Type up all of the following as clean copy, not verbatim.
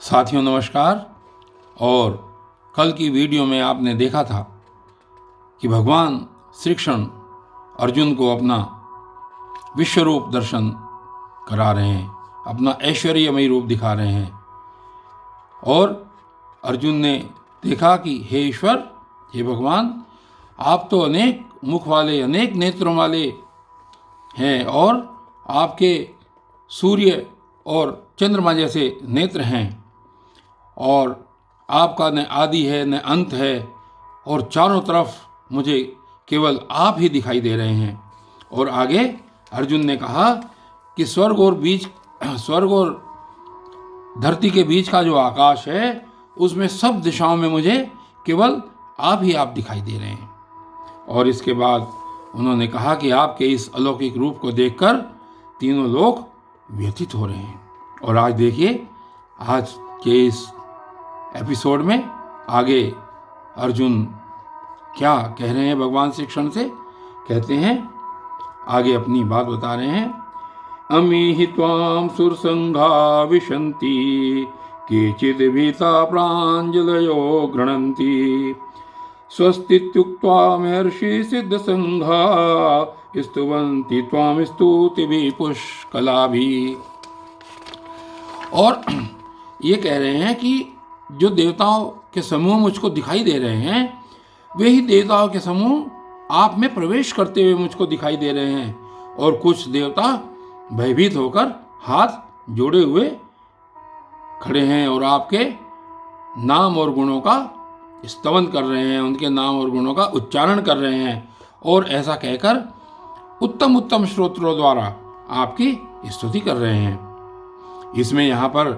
साथियों नमस्कार। और कल की वीडियो में आपने देखा था कि भगवान श्री कृष्ण अर्जुन को अपना विश्वरूप दर्शन करा रहे हैं, अपना ऐश्वर्यमयी रूप दिखा रहे हैं। और अर्जुन ने देखा कि हे ईश्वर, हे भगवान, आप तो अनेक मुख वाले, अनेक नेत्रों वाले हैं और आपके सूर्य और चंद्रमा जैसे नेत्र हैं और आपका न आदि है न अंत है और चारों तरफ मुझे केवल आप ही दिखाई दे रहे हैं। और आगे अर्जुन ने कहा कि स्वर्ग और धरती के बीच का जो आकाश है उसमें सब दिशाओं में मुझे केवल आप दिखाई दे रहे हैं। और इसके बाद उन्होंने कहा कि आपके इस अलौकिक रूप को देखकर तीनों लोग व्यथित हो रहे हैं। और आज देखिए, आज के इस एपिसोड में आगे अर्जुन क्या कह रहे हैं भगवान श्री कृष्ण से। कहते हैं, आगे अपनी बात बता रहे हैं। अमी त्वां सुरसंघा विशन्ति केचिद् भीता प्राञ्जलयो गृह्णन्ति स्वस्तीत्युक्त्वा महर्षि सिद्धसंघा स्तुवन्ति त्वां स्तुतिभिः पुष्कलाभिः। और ये कह रहे हैं कि जो देवताओं के समूह मुझको दिखाई दे रहे हैं, वे ही देवताओं के समूह आप में प्रवेश करते हुए मुझको दिखाई दे रहे हैं। और कुछ देवता भयभीत होकर हाथ जोड़े हुए खड़े हैं और आपके नाम और गुणों का स्तवन कर रहे हैं, उनके नाम और गुणों का उच्चारण कर रहे हैं और ऐसा कहकर उत्तम उत्तम श्रोत्रों द्वारा आपकी स्तुति कर रहे हैं। इसमें यहाँ पर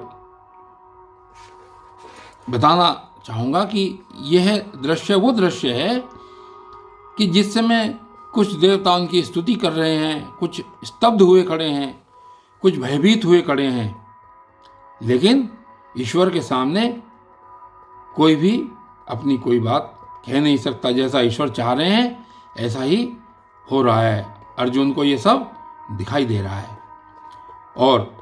बताना चाहूँगा कि यह दृश्य वो दृश्य है कि जिस समय कुछ देवता उनकी स्तुति कर रहे हैं, कुछ स्तब्ध हुए खड़े हैं, कुछ भयभीत हुए खड़े हैं, लेकिन ईश्वर के सामने कोई भी अपनी कोई बात कह नहीं सकता। जैसा ईश्वर चाह रहे हैं ऐसा ही हो रहा है। अर्जुन को ये सब दिखाई दे रहा है। और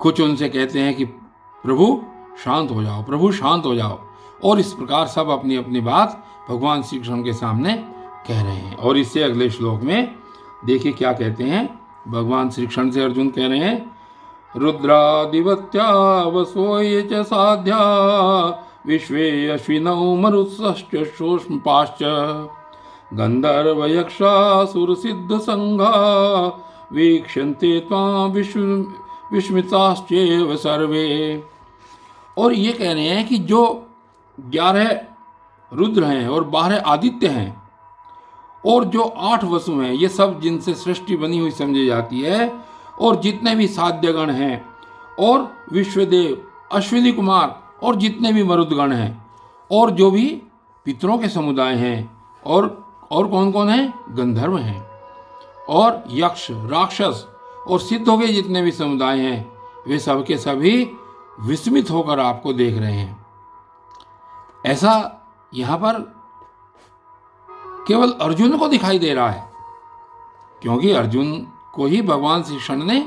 कुछ उनसे कहते हैं कि प्रभु शांत हो जाओ, प्रभु शांत हो जाओ। और इस प्रकार सब अपनी अपनी बात भगवान श्री कृष्ण के सामने कह रहे हैं। और इससे अगले श्लोक में देखिए क्या कहते हैं। भगवान श्री कृष्ण से अर्जुन कह रहे हैं, रुद्रादिवत्या वसोये च साध्या विश्वे अश्विनौ मरुत्सश्च शोष्मपाश्च गंधर्व यक्षासुर सिद्ध संघा वीक्षन्ते त्वां विस्मिताश्चैव सर्वे। और ये कह रहे हैं कि जो 11 रुद्र हैं और 12 आदित्य हैं और जो 8 वसु हैं, ये सब जिनसे सृष्टि बनी हुई समझी जाती है, और जितने भी साध्यगण हैं और विश्वदेव, अश्विनी कुमार और जितने भी मरुदगण हैं और जो भी पितरों के समुदाय हैं, और कौन कौन हैं, गंधर्व हैं और यक्ष, राक्षस और सिद्धों के जितने भी समुदाय हैं, वे सब के सभी विस्मित होकर आपको देख रहे हैं। ऐसा यहाँ पर केवल अर्जुन को दिखाई दे रहा है, क्योंकि अर्जुन को ही भगवान श्री कृष्ण ने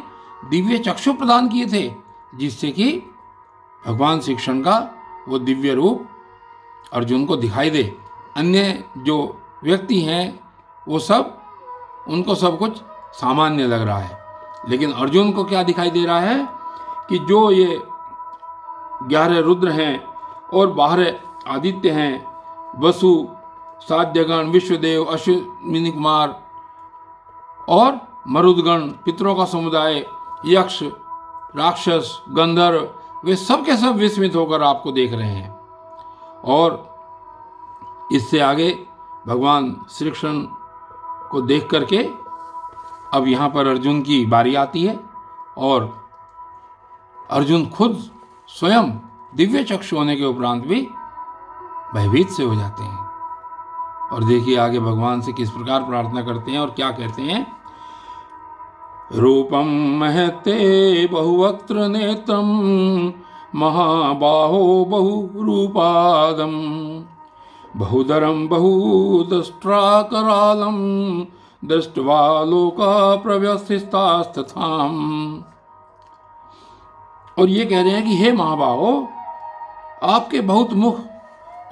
दिव्य चक्षु प्रदान किए थे, जिससे कि भगवान श्री कृष्ण का वो दिव्य रूप अर्जुन को दिखाई दे। अन्य जो व्यक्ति हैं वो सब, उनको सब कुछ सामान्य लग रहा है, लेकिन अर्जुन को क्या दिखाई दे रहा है कि जो ये 11 रुद्र हैं और 12 आदित्य हैं, वसु, साध्यगण, विश्वदेव, अश्विनी कुमार और मरुदगण, पितरों का समुदाय, यक्ष, राक्षस, गंधर्व, वे सब के सब विस्मित होकर आपको देख रहे हैं। और इससे आगे भगवान श्री कृष्ण को देख करके अब यहाँ पर अर्जुन की बारी आती है और अर्जुन खुद स्वयं दिव्य चक्षु होने के उपरांत भी भयभीत से हो जाते हैं। और देखिए आगे भगवान से किस प्रकार प्रार्थना करते हैं और क्या कहते हैं। रूपम महते बहुवक्त्र नेत्रम महाबाहो बहुरूपादम बहुदरम बहुदष्ट्राकरालम दृष्ट्वा लोका प्रव्यथितास्तथाम। और ये कह रहे हैं कि हे महाबाहो, आपके बहुत मुख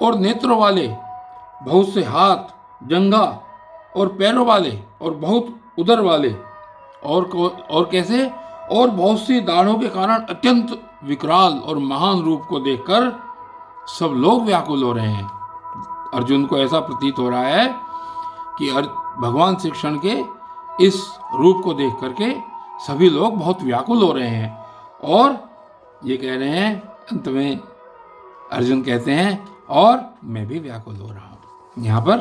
और नेत्रों वाले, बहुत से हाथ, जंघा और पैरों वाले और बहुत उदर वाले और कैसे और बहुत सी दाढ़ों के कारण अत्यंत विकराल और महान रूप को देखकर सब लोग व्याकुल हो रहे हैं। अर्जुन को ऐसा प्रतीत हो रहा है कि भगवान श्री कृष्ण के इस रूप को देख करके सभी लोग बहुत व्याकुल हो रहे हैं। और ये कह रहे हैं, अंत में अर्जुन कहते हैं और मैं भी व्याकुल हो रहा हूँ। यहाँ पर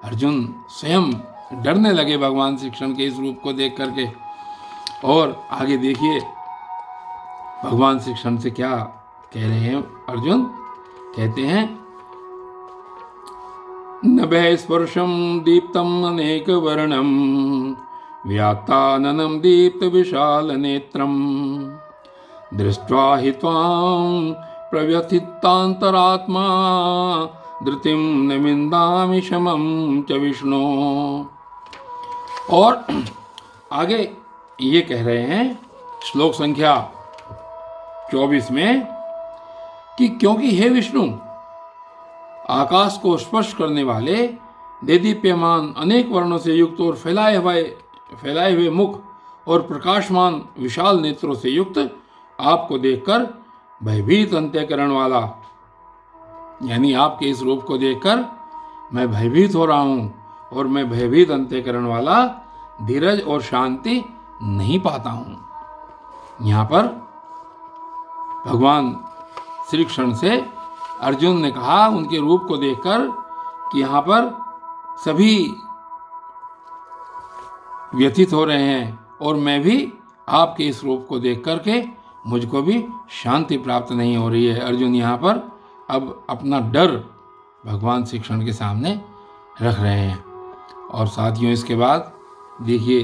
अर्जुन स्वयं डरने लगे भगवान श्री कृष्ण के इस रूप को देख करके। और आगे देखिए भगवान श्री कृष्ण से क्या कह रहे हैं अर्जुन। कहते हैं, नभः स्पर्शम दीप्तम अनेक वर्णम व्यात्ताननं दीप्त विशाल नेत्रम दृष्ट्वा हि त्वां प्रव्यथितान्तरात्मा धृतिं न विन्दामि शमं च विष्णु। और आगे ये कह रहे हैं श्लोक संख्या 24 में कि क्योंकि हे विष्णु, आकाश को स्पर्श करने वाले देदीप्यमान अनेक वर्णों से युक्त और फैलाए हुए मुख और प्रकाशमान विशाल नेत्रों से युक्त आपको देखकर भयभीत अंतःकरण वाला, यानी आपके इस रूप को देखकर मैं भयभीत हो रहा हूँ और मैं भयभीत अंतःकरण वाला धीरज और शांति नहीं पाता हूँ। यहाँ पर भगवान श्री कृष्ण से अर्जुन ने कहा उनके रूप को देखकर कि यहाँ पर सभी व्यथित हो रहे हैं और मैं भी आपके इस रूप को देख करके मुझको भी शांति प्राप्त नहीं हो रही है। अर्जुन यहाँ पर अब अपना डर भगवान श्री कृष्ण के सामने रख रहे हैं। और साथियों, इसके बाद देखिए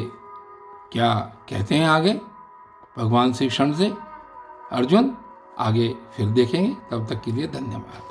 क्या कहते हैं आगे भगवान श्री कृष्ण से अर्जुन। आगे फिर देखेंगे, तब तक के लिए धन्यवाद।